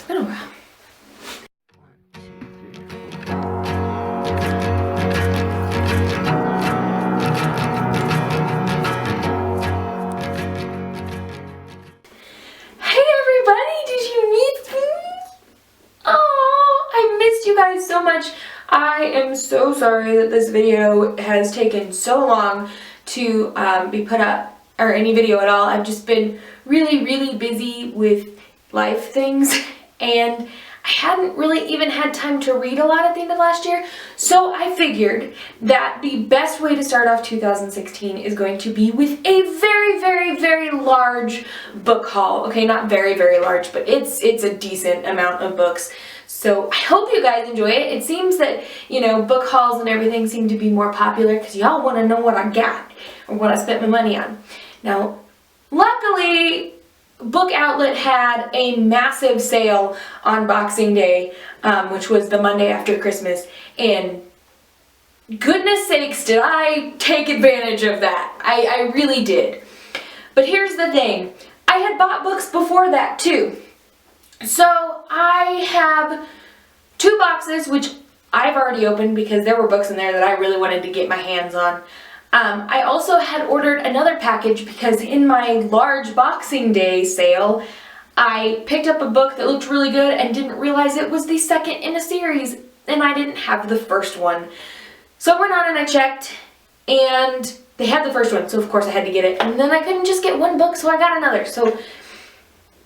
been a while. Hey everybody, did you miss me? Oh, I missed you guys so much. I am so sorry that this video has taken so long to be put up, or any video at all. I've just been really busy with life things, and I hadn't really even had time to read a lot at the end of last year, so I figured that the best way to start off 2016 is going to be with a very large book haul. Okay, not very large, but it's a decent amount of books. So I hope you guys enjoy it. It seems that, you know, book hauls and everything seem to be more popular because y'all want to know what I got or what I spent my money on. Now, luckily, Book Outlet had a massive sale on Boxing Day, which was the Monday after Christmas, and goodness sakes did I take advantage of that. I really did. But here's the thing, I had bought books before that too. So I have 2 boxes, which I've already opened because there were books in there that I really wanted to get my hands on. I also had ordered another package because in my large Boxing Day sale, I picked up a book that looked really good and didn't realize it was the second in a series, and I didn't have the first one. So I went on and I checked, and they had the first one, so of course I had to get it. And then I couldn't just get one book, so I got another. So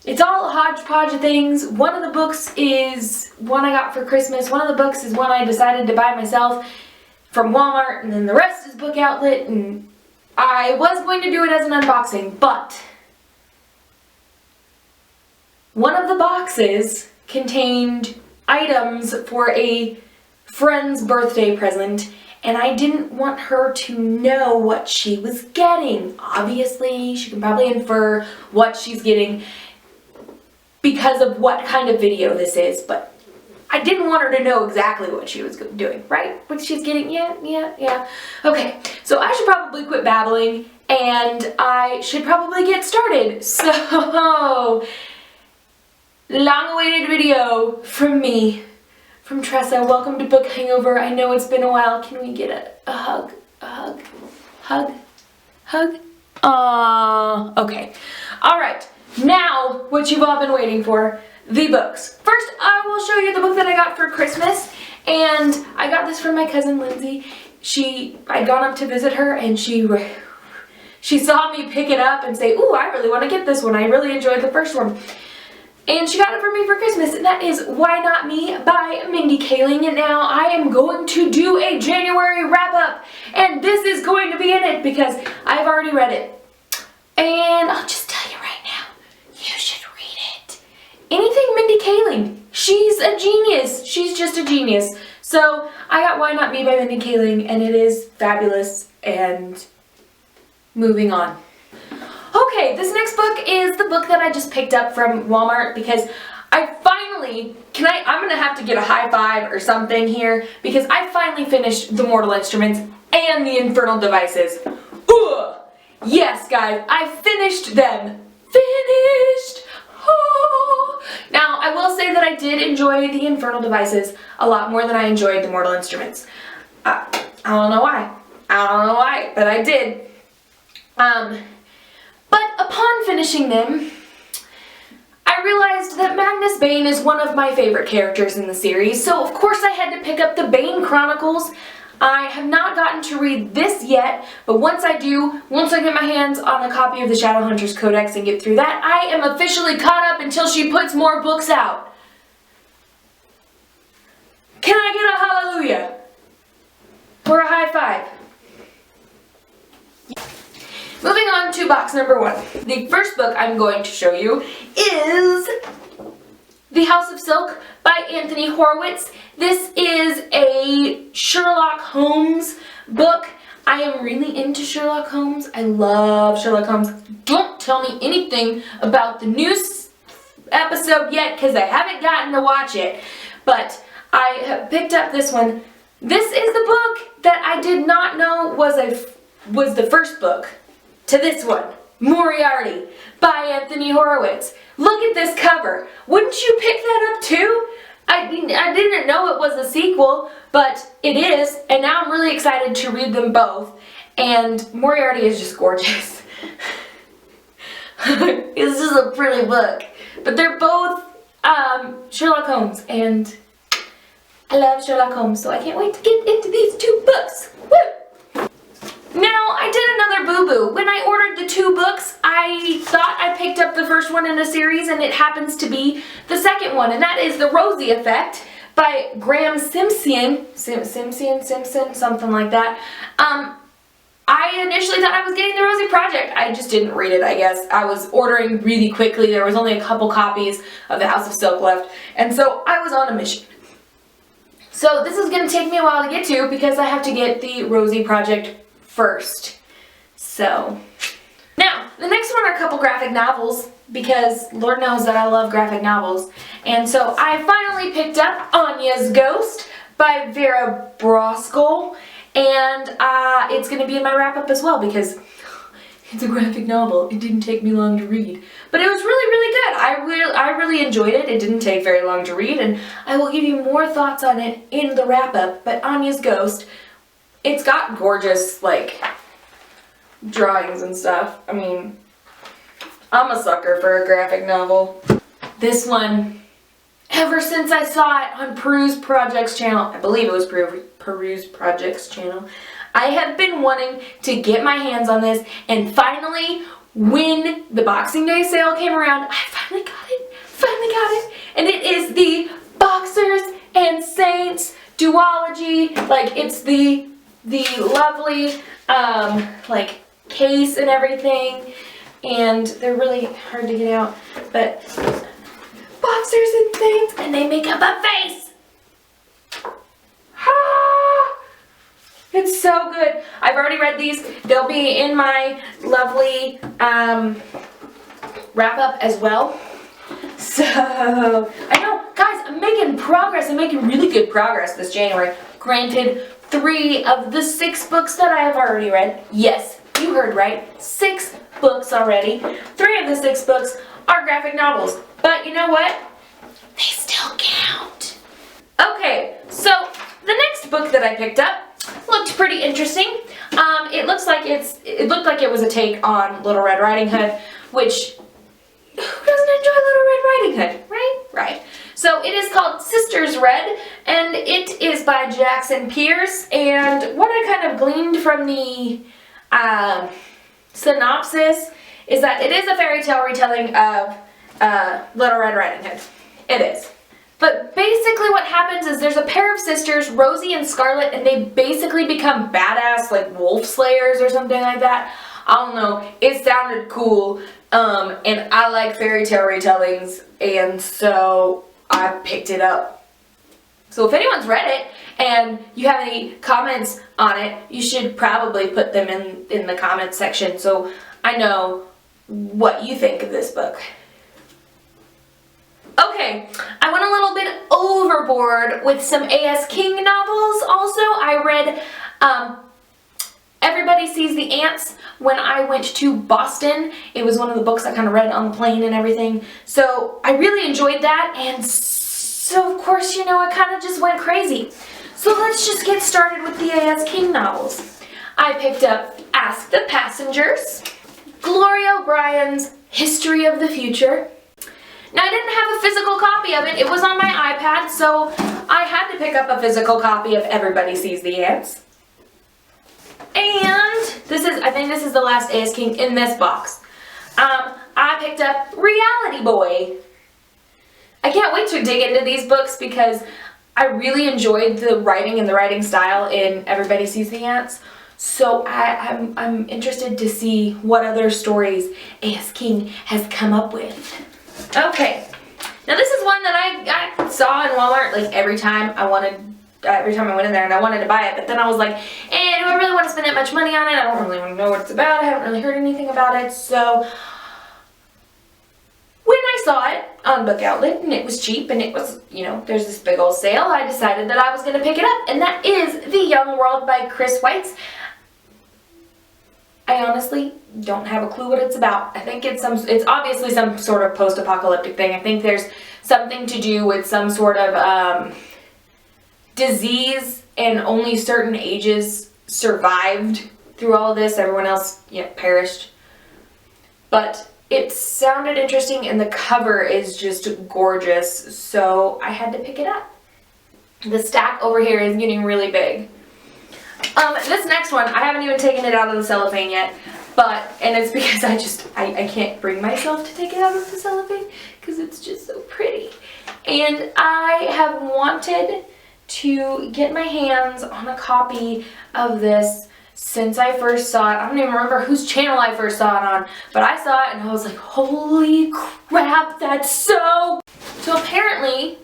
it's all a hodgepodge of things. One of the books is one I got for Christmas. One of the books is one I decided to buy myself from Walmart, and then the rest is Book Outlet, and I was going to do it as an unboxing, but one of the boxes contained items for a friend's birthday present, and I didn't want her to know what she was getting. Obviously, she can probably infer what she's getting because of what kind of video this is, but I didn't want her to know exactly what she was doing, right? What she's getting, yeah. Okay, so I should probably quit babbling, and I should probably get started. So, long-awaited video from me, from Tressa. Welcome to Book Hangover. I know it's been a while. Can we get a hug? Hug? Aww, okay. All right, now what you've all been waiting for. The books. First, I will show you the book that I got for Christmas, and I got this from my cousin Lindsay. I'd gone up to visit her, and she saw me pick it up and say, "Ooh, I really want to get this one. I really enjoyed the first one." And she got it for me for Christmas, and that is Why Not Me by Mindy Kaling. And now I am going to do a January wrap-up, and this is going to be in it because I've already read it. And I'll just tell you right now, you should anything Mindy Kaling. She's a genius. She's just a genius. So I got Why Not Me by Mindy Kaling, and it is fabulous. And moving on. Okay, this next book is the book that I just picked up from Walmart because I finally, I'm gonna have to get a high five or something here because I finally finished The Mortal Instruments and The Infernal Devices. Ugh! Yes, guys, I finished them. Finished! Oh. Now, I will say that I did enjoy The Infernal Devices a lot more than I enjoyed The Mortal Instruments. I don't know why. But I did. But upon finishing them, I realized that Magnus Bane is one of my favorite characters in the series, so of course I had to pick up the Bane Chronicles. I have not gotten to read this yet, but once I get my hands on a copy of the Shadowhunters Codex and get through that, I am officially caught up until she puts more books out. Can I get a hallelujah? Or a high five? Moving on to box number 1. The first book I'm going to show you is The House of Silk by Anthony Horowitz. This is a Sherlock Holmes book. I am really into Sherlock Holmes. I love Sherlock Holmes. Don't tell me anything about the new episode yet because I haven't gotten to watch it. But I have picked up this one. This is the book that I did not know was the first book to this one. Moriarty by Anthony Horowitz. Look at this cover. Wouldn't you pick that up too? I mean, I didn't know it was a sequel, but it is, and now I'm really excited to read them both. And Moriarty is just gorgeous. It's just a pretty book. But they're both Sherlock Holmes, and I love Sherlock Holmes, so I can't wait to get into these 2 books. Woo! Now, I did another boo-boo. When I ordered the 2 books, I thought I picked up the first one in a series, and it happens to be the second one, and that is The Rosie Effect by Graham Simpson, something like that. I initially thought I was getting The Rosie Project. I just didn't read it, I guess. I was ordering really quickly. There was only a couple copies of The House of Silk left, and so I was on a mission. So this is going to take me a while to get to because I have to get The Rosie Project first. So, now, the next one are a couple graphic novels because Lord knows that I love graphic novels. And so I finally picked up Anya's Ghost by Vera Broskell. And it's going to be in my wrap-up as well because it's a graphic novel. It didn't take me long to read. But it was really, really good. I really enjoyed it. It didn't take very long to read, and I will give you more thoughts on it in the wrap-up. But Anya's Ghost, it's got gorgeous, like, drawings and stuff. I mean, I'm a sucker for a graphic novel. This one, ever since I saw it on Peruse Project's channel, I believe it was Peruse Project's channel, I have been wanting to get my hands on this, and finally, when the Boxing Day sale came around, I finally got it, and it is the Boxers and Saints duology. Like, it's the lovely, like, case and everything, and they're really hard to get out, but Boxers and Saints, and they make up a face. It's so good. I've already read these. They'll be in my lovely wrap-up as well. So, I know, guys, I'm making progress. I'm making really good progress this January. Granted, 3 of the 6 books that I have already read. Yes, you heard right. 6 books already. 3 of the 6 books are graphic novels. But you know what? They still count. Okay, so the next book that I picked up looked pretty interesting. It looked like it was a take on Little Red Riding Hood, which, who doesn't enjoy Little Red Riding Hood, right? Right. So it is called Sisters Red, and it is by Jackson Pierce, and what I kind of gleaned from the synopsis is that it is a fairy tale retelling of Little Red Riding Hood. It is. But basically what happens is there's a pair of sisters, Rosie and Scarlet, and they basically become badass, like wolf slayers or something like that. I don't know. It sounded cool, and I like fairy tale retellings, and so I picked it up. So if anyone's read it and you have any comments on it, you should probably put them in the comments section so I know what you think of this book. Okay, I went a little bit overboard with some A.S. King novels also. I read Everybody Sees the Ants when I went to Boston. It was one of the books I kind of read on the plane and everything. So I really enjoyed that, and so of course, you know, I kind of just went crazy. So let's just get started with the A.S. King novels. I picked up Ask the Passengers, Gloria O'Brien's History of the Future. Now, I didn't have a physical copy of it. It was on my iPad, so I had to pick up a physical copy of Everybody Sees the Ants. And I think this is the last A.S. King in this box. I picked up Reality Boy. I can't wait to dig into these books because I really enjoyed the writing and the writing style in Everybody Sees the Ants. So I'm interested to see what other stories A.S. King has come up with. Okay, now this is one that I saw in Walmart like every time I went in there and I wanted to buy it, but then I was like, do I really want to spend that much money on it? I don't really want to know what it's about. I haven't really heard anything about it. So when I saw it on Book Outlet and it was cheap and it was, you know, there's this big old sale, I decided that I was going to pick it up, and that is The Young World by Chris Weitz. I honestly don't have a clue what it's about. I think it's obviously some sort of post-apocalyptic thing. I think there's something to do with some sort of disease, and only certain ages survived through all of this. Everyone else, perished. But it sounded interesting, and the cover is just gorgeous, so I had to pick it up. The stack over here is getting really big. This next one, I haven't even taken it out of the cellophane yet, and it's because I can't bring myself to take it out of the cellophane because it's just so pretty. And I have wanted to get my hands on a copy of this since I first saw it. I don't even remember whose channel I first saw it on, but I saw it and I was like, holy crap, that's so... So apparently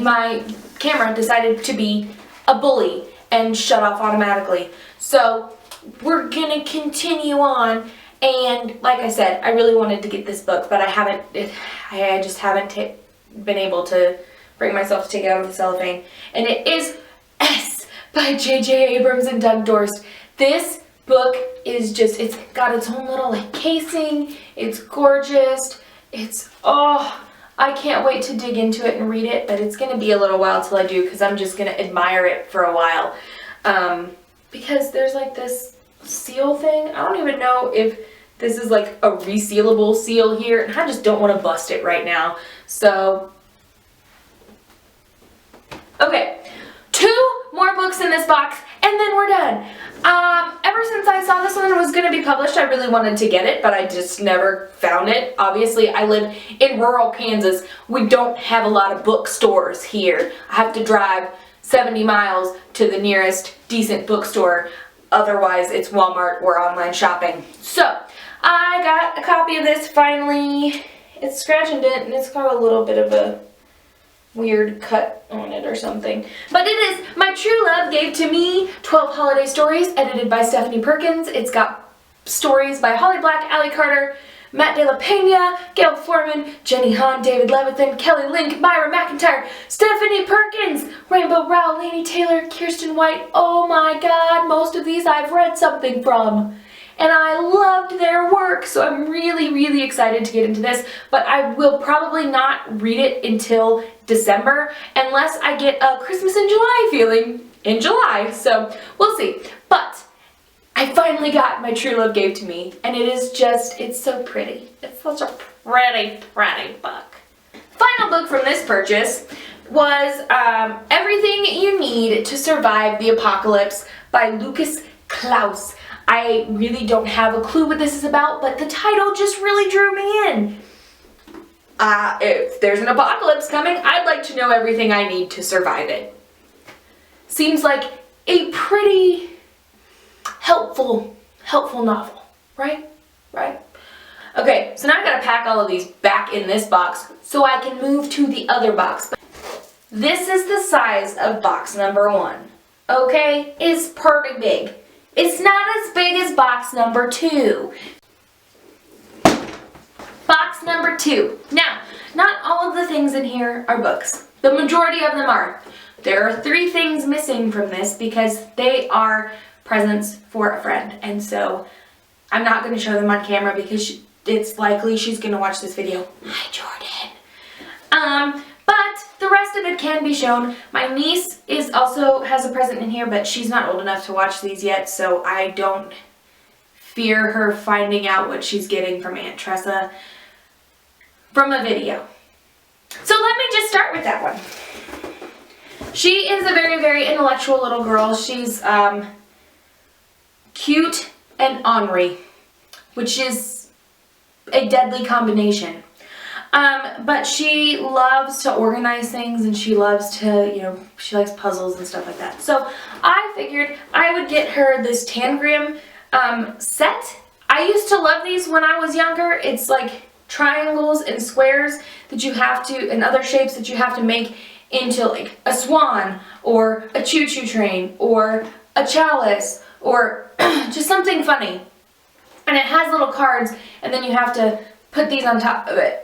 my camera decided to be a bully and shut off automatically. So we're gonna continue on, and like I said, I really wanted to get this book, but I just haven't been able to bring myself to take it out of the cellophane. And it is S by J.J. Abrams and Doug Dorst. This book is just, it's got its own little casing. It's gorgeous. I can't wait to dig into it and read it, but it's going to be a little while till I do, because I'm just going to admire it for a while. Because there's this seal thing. I don't even know if this is a resealable seal here, and I just don't want to bust it right now. So, okay, 2 more books in this box, and then we're done. Ever since I saw this one was going to be published, I really wanted to get it, but I just never found it. Obviously, I live in rural Kansas. We don't have a lot of bookstores here. I have to drive 70 miles to the nearest decent bookstore. Otherwise, it's Walmart or online shopping. So, I got a copy of this finally. It's scratch and dent, and it's got a little bit of a weird cut on it or something. But it is My True Love Gave to Me 12 Holiday Stories, edited by Stephanie Perkins. It's got stories by Holly Black, Allie Carter, Matt De La Pena, Gail Foreman, Jenny Han, David Levithan, Kelly Link, Myra McIntyre, Stephanie Perkins, Rainbow Rowell, Laini Taylor, Kirsten White. Oh my god, most of these I've read something from. And I loved their work, so I'm really, really excited to get into this. But I will probably not read it until December, unless I get a Christmas in July feeling in July. So we'll see. But I finally got My True Love Gave to Me, and it is just, it's so pretty. It's such a pretty, pretty book. Final book from this purchase was Everything You Need to Survive the Apocalypse by Lucas Klaus. I really don't have a clue what this is about, but the title just really drew me in. If there's an apocalypse coming, I'd like to know everything I need to survive it. Seems like a pretty helpful novel, right? Right? Okay, so now I gotta pack all of these back in this box so I can move to the other box. This is the size of box number 1. Okay? It's pretty big. It's not as big as box number 2. Box number 2. Now, not all of the things in here are books. The majority of them are. There are 3 things missing from this because they are presents for a friend. And so, I'm not going to show them on camera because it's likely she's going to watch this video. Hi, Jordan. But the rest of it can be shown. My niece also has a present in here, but she's not old enough to watch these yet, so I don't fear her finding out what she's getting from Aunt Tressa from a video. So let me just start with that one. She is a very, very intellectual little girl. She's cute and ornery, which is a deadly combination. But she loves to organize things, and she loves to, she likes puzzles and stuff like that. So I figured I would get her this Tangram set. I used to love these when I was younger. It's like triangles and squares that you have to, and other shapes that you have to make into like a swan or a choo-choo train or a chalice or just something funny. And it has little cards, and then you have to put these on top of it.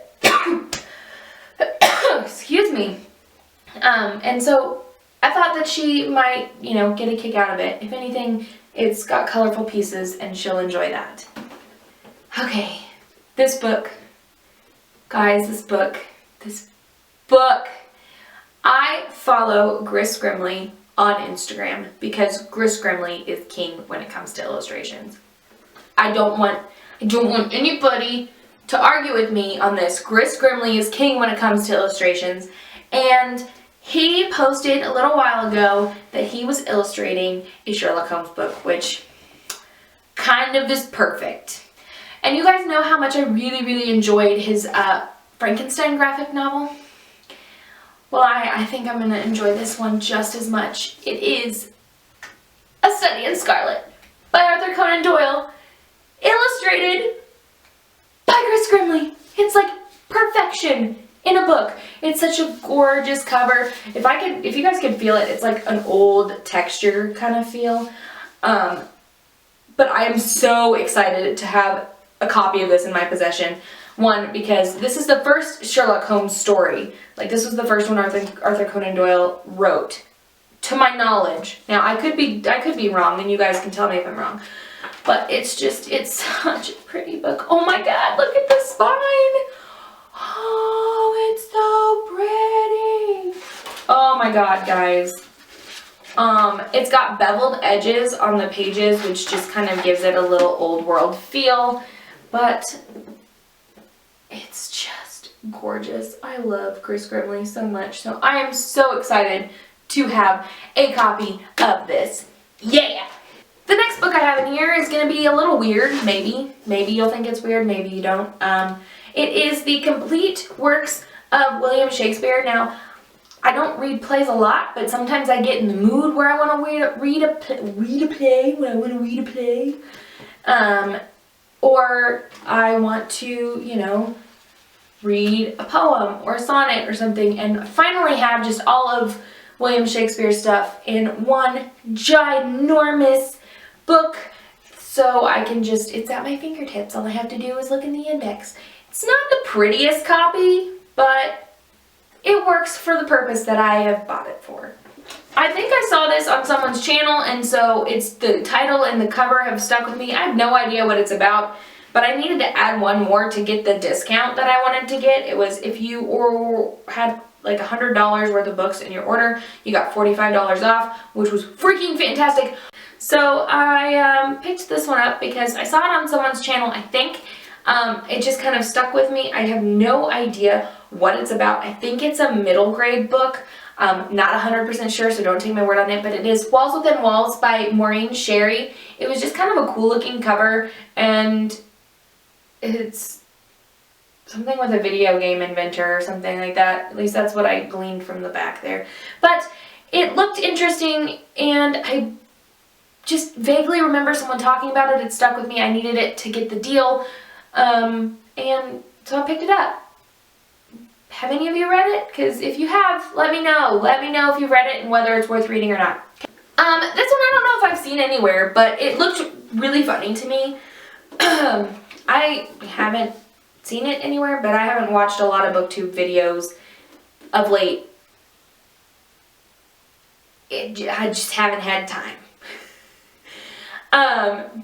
Excuse me. And so I thought that she might, get a kick out of it. If anything, It's got colorful pieces and she'll enjoy that. Okay, this book, guys, this book. I follow Gris Grimley on Instagram because Gris Grimley is king when it comes to illustrations. I don't want anybody to argue with me on this. Gris Grimley is king when it comes to illustrations, and he posted a little while ago that he was illustrating a Sherlock Holmes book, which kind of is perfect. And you guys know how much I really enjoyed his Frankenstein graphic novel. Well, I think I'm going to enjoy this one just as much. It is A Study in Scarlet by Arthur Conan Doyle, illustrated by Gris Grimley. It's like perfection in a book. It's such a gorgeous cover. If you guys could feel it, it's like an old texture kind of feel. But I am so excited to have a copy of this in my possession. One, because this is the first Sherlock Holmes story. Like, this was the first one Arthur Conan Doyle wrote, to my knowledge. Now, I could be wrong, and you guys can tell me if I'm wrong. But it's such a pretty book. Oh my god, look at the spine! Oh, it's so pretty! Oh my god, guys. It's got beveled edges on the pages, which just kind of gives it a little old world feel. But it's just gorgeous. I love Gris Grimley so much. So I am so excited to have a copy of this. Yeah! The next book I have in here is going to be a little weird, maybe. Maybe you'll think it's weird, maybe you don't. It is the complete works of William Shakespeare. Now, I don't read plays a lot, but sometimes I get in the mood where I want to read a play. Or I want to, you know, read a poem or a sonnet or something, and finally have just all of William Shakespeare's stuff in one ginormous book, so I can just, it's at my fingertips. All I have to do is look in the index. It's not the prettiest copy, but it works for the purpose that I have bought it for. I think I saw this on someone's channel, and so it's the title and the cover have stuck with me. I have no idea what it's about, but I needed to add one more to get the discount that I wanted to get. It was if you had like $100 worth of books in your order, you got $45 off, which was freaking fantastic. So I picked this one up because I saw it on someone's channel, I think. It just kind of stuck with me. I have no idea what it's about. I think it's a middle grade book. Not 100% sure, so don't take my word on it, but it is Walls Within Walls by Maureen Sherry. It was just kind of a cool looking cover, and it's something with a video game inventor or something like that. At least that's what I gleaned from the back there. But it looked interesting, and I just vaguely remember someone talking about it. It stuck with me. I needed it to get the deal, and so I picked it up. Have any of you read it? Because if you have, let me know. Let me know if you've read it and whether it's worth reading or not. This one I don't know if I've seen anywhere, but it looked really funny to me. I haven't seen it anywhere, but I haven't watched a lot of BookTube videos of late. I just haven't had time.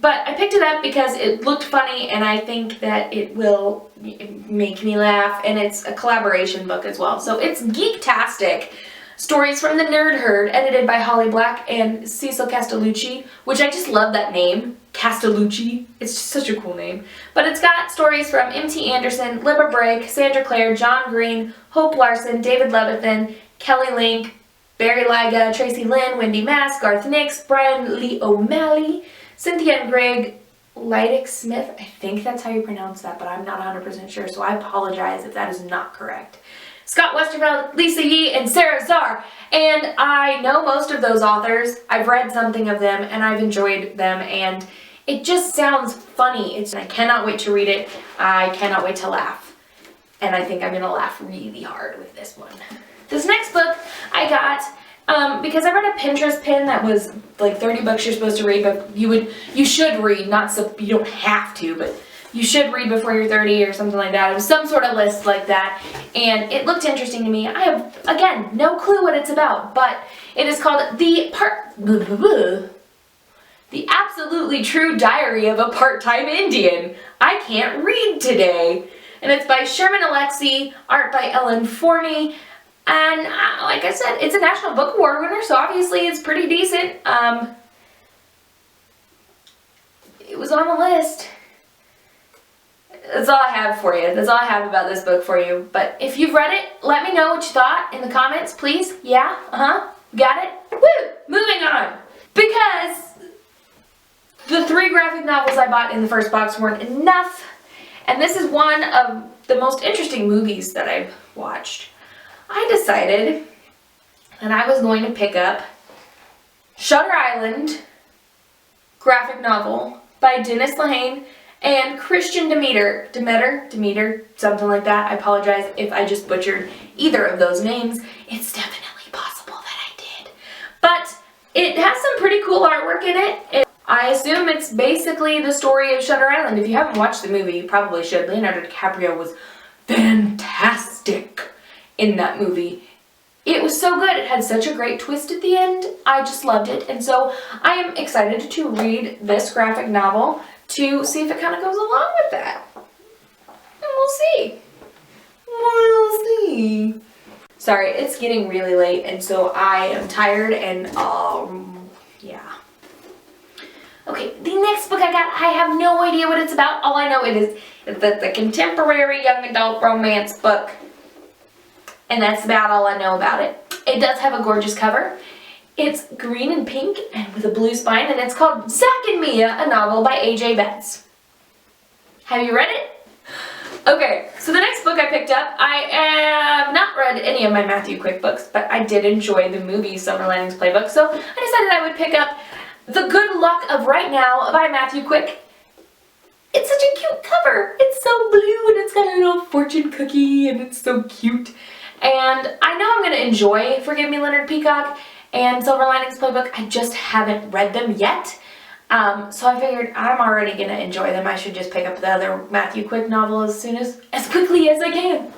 But I picked it up because it looked funny, and I think that it will make me laugh, and it's a collaboration book as well. So it's Geektastic, Stories from the Nerd Herd, edited by Holly Black and Cecil Castellucci, which I just love that name, Castellucci. It's just such a cool name. But it's got stories from M.T. Anderson, Libba Brake, Sandra Clare, John Green, Hope Larson, David Levithan, Kelly Link, Barry Lyga, Tracy Lynn, Wendy Mass, Garth Nix, Brian Lee O'Malley, Cynthia and Greg Leidick Smith. I think that's how you pronounce that, but I'm not 100% sure, so I apologize if that is not correct. Scott Westerfeld, Lisa Yee, and Sarah Czar. And I know most of those authors. I've read something of them, and I've enjoyed them, and it just sounds funny. I cannot wait to read it. I cannot wait to laugh. And I think I'm going to laugh really hard with this one. This next book I got because I read a Pinterest pin that was like 30 books you're supposed to read, but you should read, not so you don't have to, but you should read before you're 30 or something like that. It was some sort of list like that, and it looked interesting to me. I have, again, no clue what it's about, but it is called The The Absolutely True Diary of a Part-Time Indian. I Can't Read Today. And it's by Sherman Alexie, art by Ellen Forney. And like I said, it's a National Book Award winner, so obviously it's pretty decent. It was on the list. That's all I have for you. That's all I have about this book for you. But if you've read it, let me know what you thought in the comments, please. Yeah? Got it? Woo! Moving on. Because the 3 graphic novels I bought in the first box weren't enough. And this is one of the most interesting movies that I've watched. I decided that I was going to pick up Shutter Island graphic novel by Dennis Lehane and Christian Demeter, something like that. I apologize if I just butchered either of those names. It's definitely possible that I did. But it has some pretty cool artwork in it. I assume it's basically the story of Shutter Island. If you haven't watched the movie, you probably should. Leonardo DiCaprio was fantastic in that movie. It was so good. It had such a great twist at the end. I just loved it. And so I am excited to read this graphic novel to see if it kind of goes along with that. And we'll see. We'll see. Sorry, it's getting really late, and so I am tired, and yeah. Okay, the next book I got, I have no idea what it's about. All I know is that the contemporary young adult romance book, and that's about all I know about it. It does have a gorgeous cover. It's green and pink and with a blue spine, and it's called Zack and Mia, a novel by A.J. Betts. Have you read it? Okay, so the next book I picked up, I have not read any of my Matthew Quick books, but I did enjoy the movie Silver Linings Playbook, so I decided I would pick up The Good Luck of Right Now by Matthew Quick. It's such a cute cover. It's so blue and it's got a little fortune cookie and it's so cute. And I know I'm going to enjoy Forgive Me Leonard Peacock and Silver Linings Playbook. I just haven't read them yet. So I figured I'm already going to enjoy them. I should just pick up the other Matthew Quick novel as quickly as I can.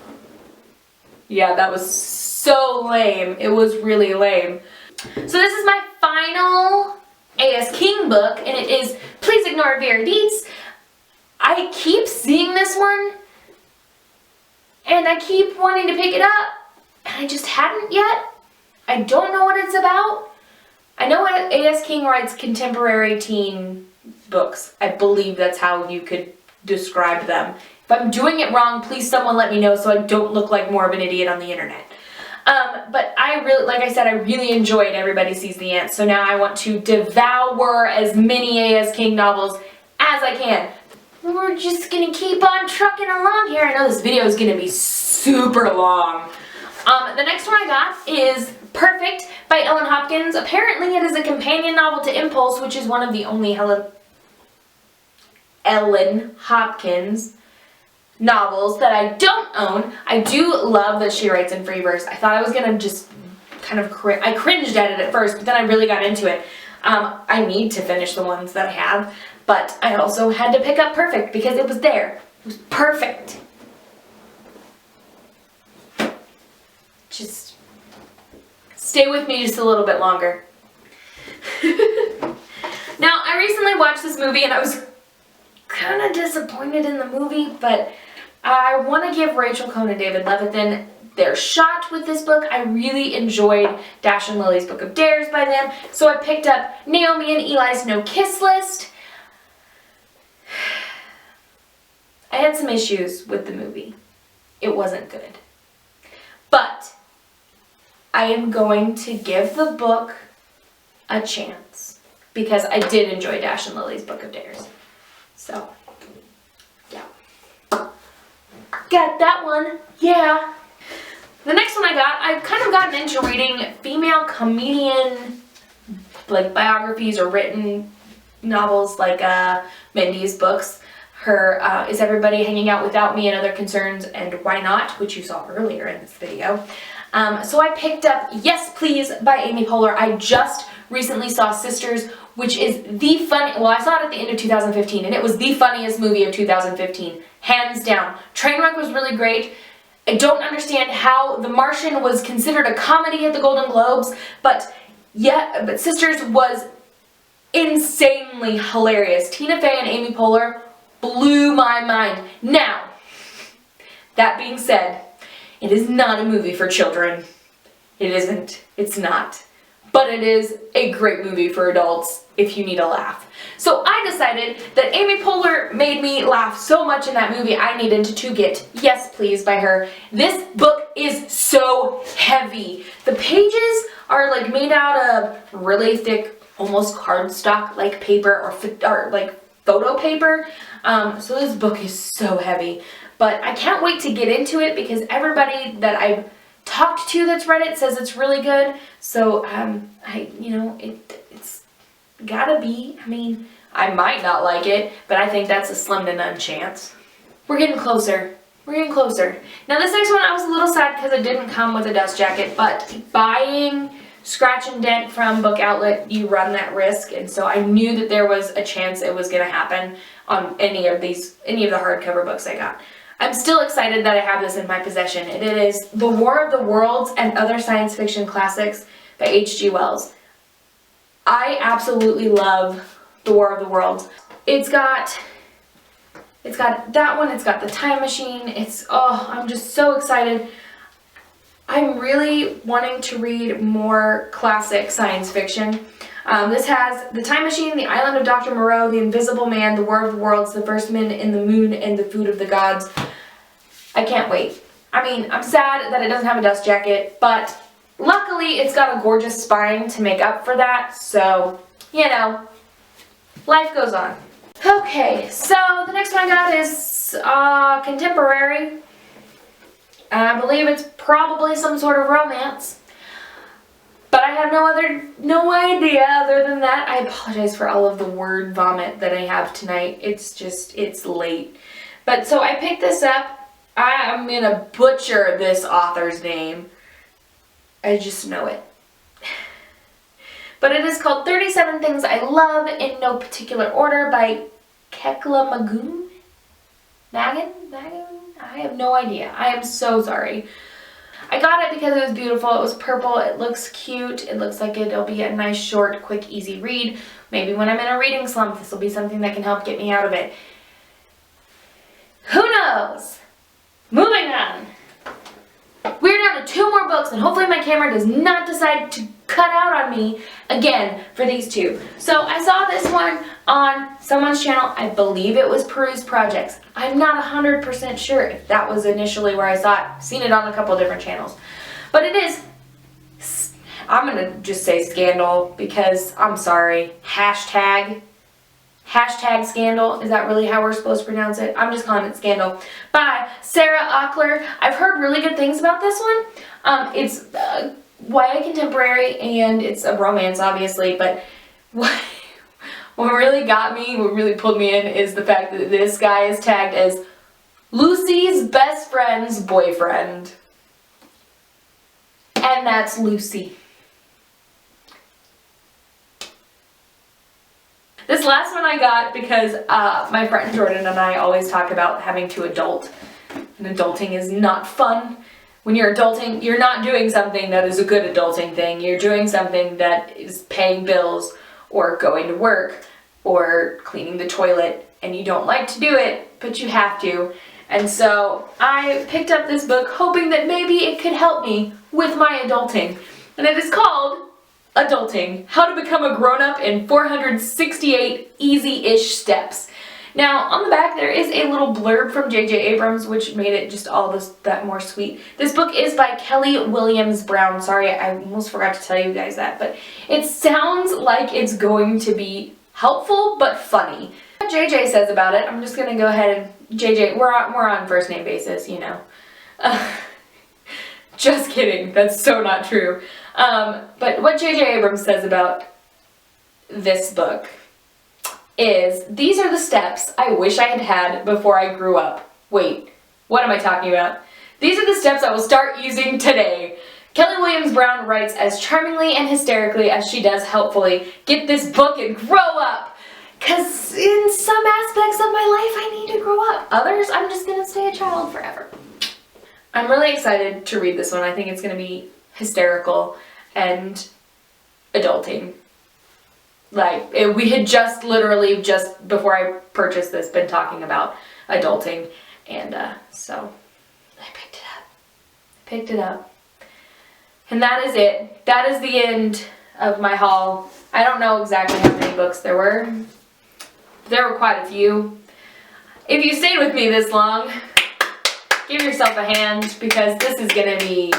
Yeah, that was so lame. It was really lame. So this is my final A.S. King book, and it is Please Ignore Vera Dietz. I keep seeing this one, and I keep wanting to pick it up, and I just hadn't yet. I don't know what it's about. I know A.S. King writes contemporary teen books. I believe that's how you could describe them. If I'm doing it wrong, please someone let me know so I don't look like more of an idiot on the internet. But I really, like I said, I really enjoyed Everybody Sees the Ants, so now I want to devour as many A.S. King novels as I can. We're just gonna keep on trucking along here. I know this video is gonna be super long. The next one I got is Perfect by Ellen Hopkins. Apparently it is a companion novel to Impulse, which is one of the only Ellen Hopkins novels that I don't own. I do love that she writes in free verse. I thought I was gonna just kind of I cringed at it at first, but then I really got into it. I need to finish the ones that I have, but I also had to pick up Perfect because it was there. It was perfect. Just stay with me just a little bit longer. Now, I recently watched this movie and I was kind of disappointed in the movie, but I want to give Rachel Cohn and David Levithan their shot with this book. I really enjoyed Dash and Lily's Book of Dares by them, so I picked up Naomi and Eli's No Kiss List. I had some issues with the movie. It wasn't good. But I am going to give the book a chance because I did enjoy Dash and Lily's Book of Dares. So, yeah. Got that one. Yeah. The next one I got, I've kind of gotten into reading female comedian like biographies or written novels like Mindy's books. Her Is Everybody Hanging Out Without Me and Other Concerns and Why Not, which you saw earlier in this video. So I picked up Yes Please by Amy Poehler. I just recently saw Sisters, which is the well, I saw it at the end of 2015, and it was the funniest movie of 2015, hands down. Trainwreck was really great. I don't understand how The Martian was considered a comedy at the Golden Globes, but Sisters was insanely hilarious. Tina Fey and Amy Poehler blew my mind. Now, that being said, it is not a movie for children. It isn't. It's not. But it is a great movie for adults if you need a laugh. So I decided that Amy Poehler made me laugh so much in that movie I needed to get Yes Please by her. This book is so heavy. The pages are like made out of really thick, almost cardstock like paper or like photo paper. So this book is so heavy. But I can't wait to get into it because everybody that I've talked to that's read it says it's really good. So it's gotta be. I mean, I might not like it, but I think that's a slim to none chance. We're getting closer. We're getting closer. Now this next one I was a little sad because it didn't come with a dust jacket, but buying Scratch and Dent from Book Outlet, you run that risk, and so I knew that there was a chance it was going to happen on any of the hardcover books I got. I'm still excited that I have this in my possession. It is The War of the Worlds and Other Science Fiction Classics by H.G. Wells. I absolutely love The War of the Worlds. It's got that one, it's got the time machine, I'm just so excited. I'm really wanting to read more classic science fiction. This has The Time Machine, The Island of Dr. Moreau, The Invisible Man, The War of the Worlds, The First Men in the Moon, and The Food of the Gods. I can't wait. I mean, I'm sad that it doesn't have a dust jacket, but luckily it's got a gorgeous spine to make up for that, so, you know, life goes on. Okay, so the next one I got is contemporary. I believe it's probably some sort of romance. But I have no idea other than that. I apologize for all of the word vomit that I have tonight. It's late. But so I picked this up. I'm gonna butcher this author's name. I just know it. But it is called 37 Things I Love in No Particular Order by Kekla Magoon? Magan? I have no idea. I am so sorry. I got it because it was beautiful. It was purple. It looks cute. It looks like it'll be a nice, short, quick, easy read. Maybe when I'm in a reading slump, this will be something that can help get me out of it. Who knows? Moving on. We're down to 2 more books, and hopefully my camera does not decide to cut out on me again for these 2. So I saw this one on someone's channel. I believe it was Peruse Projects. I'm not 100% sure if that was initially where I saw it. I've seen it on a couple different channels. But it is, I'm going to just say scandal because I'm sorry. Hashtag scandal. Is that really how we're supposed to pronounce it? I'm just calling it Scandal. By Sarah Auckler. I've heard really good things about this one. It's YA contemporary and it's a romance, obviously, but what really got me, what really pulled me in is the fact that this guy is tagged as Lucy's best friend's boyfriend. And that's Lucy. This last one I got because my friend Jordan and I always talk about having to adult. And adulting is not fun. When you're adulting, you're not doing something that is a good adulting thing. You're doing something that is paying bills or going to work or cleaning the toilet. And you don't like to do it, but you have to. And so I picked up this book hoping that maybe it could help me with my adulting. And it is called Adulting, How to Become a Grown-Up in 468 Easy-ish Steps. Now, on the back there is a little blurb from J.J. Abrams, which made it just all that more sweet. This book is by Kelly Williams Brown. Sorry, I almost forgot to tell you guys that, but it sounds like it's going to be helpful but funny. What J.J. says about it, I'm just going to go ahead and J.J., we're on first name basis, you know. Just kidding, that's so not true. But what J.J. Abrams says about this book is, these are the steps I wish I had had before I grew up. Wait, what am I talking about? These are the steps I will start using today. Kelly Williams Brown writes as charmingly and hysterically as she does helpfully. Get this book and grow up! Because in some aspects of my life I need to grow up. Others, I'm just going to stay a child forever. I'm really excited to read this one. I think it's going to be hysterical and adulting. Like, we had just literally, just before I purchased this, been talking about adulting. And so I picked it up. Picked it up. And that is it. That is the end of my haul. I don't know exactly how many books there were. There were quite a few. If you stayed with me this long, give yourself a hand, because this is going to be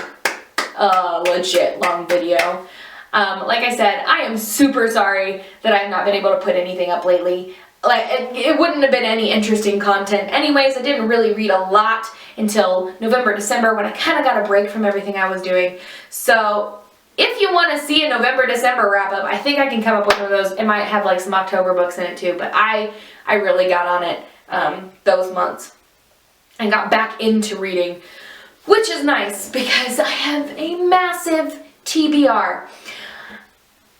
a legit long video. Like I said, I am super sorry that I've not been able to put anything up lately. Like, it wouldn't have been any interesting content anyways. I didn't really read a lot until November, December, when I kind of got a break from everything I was doing. So if you want to see a November, December wrap up, I think I can come up with one of those. It might have like some October books in it too, but I really got on it those months and got back into reading, which is nice because I have a massive TBR.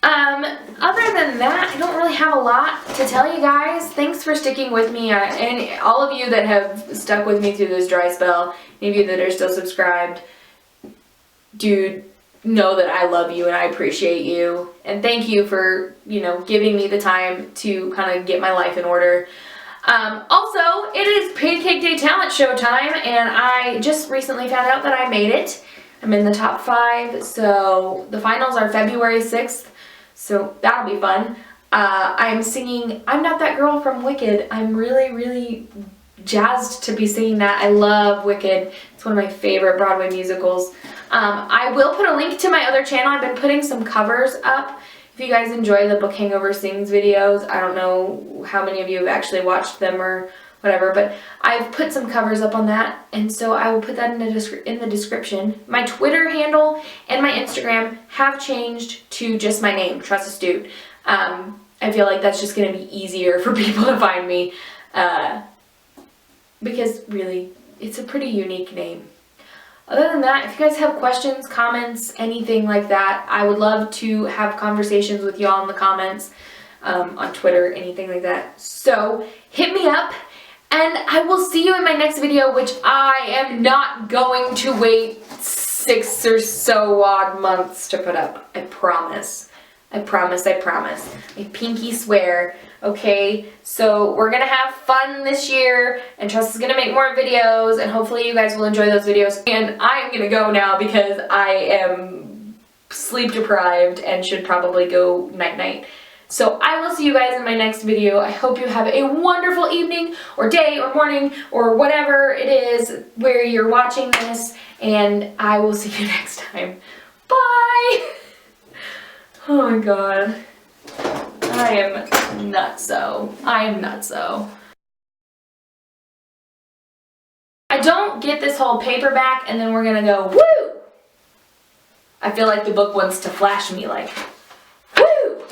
Other than that, I don't really have a lot to tell you guys. Thanks for sticking with me, and all of you that have stuck with me through this dry spell, any of you that are still subscribed, dude, know that I love you and I appreciate you, and thank you for, you know, giving me the time to kind of get my life in order. Also, it is Pancake Day talent show time, and I just recently found out that I made it. I'm in the top 5, so the finals are February 6th. So that'll be fun. I'm singing I'm Not That Girl from Wicked. I'm really, really jazzed to be singing that. I love Wicked. It's one of my favorite Broadway musicals. I will put a link to my other channel. I've been putting some covers up. If you guys enjoy the Book Hangover Sings videos, I don't know how many of you have actually watched them or whatever, but I've put some covers up on that, and so I will put that in the description. My Twitter handle and my Instagram have changed to just my name, Trust Astute. I feel like that's just going to be easier for people to find me, because really, it's a pretty unique name. Other than that, if you guys have questions, comments, anything like that, I would love to have conversations with y'all in the comments, on Twitter, anything like that. So hit me up. And I will see you in my next video, which I am not going to wait 6 or so odd months to put up. I promise. I promise, I promise. I pinky swear. Okay, so we're going to have fun this year, and Trust is going to make more videos, and hopefully you guys will enjoy those videos. And I am going to go now because I am sleep deprived and should probably go night-night. So I will see you guys in my next video. I hope you have a wonderful evening or day or morning or whatever it is where you're watching this, and I will see you next time. Bye! Oh my god. I am nutso. I am nutso. I don't get this whole paperback and then we're gonna go, woo! I feel like the book wants to flash me like, woo!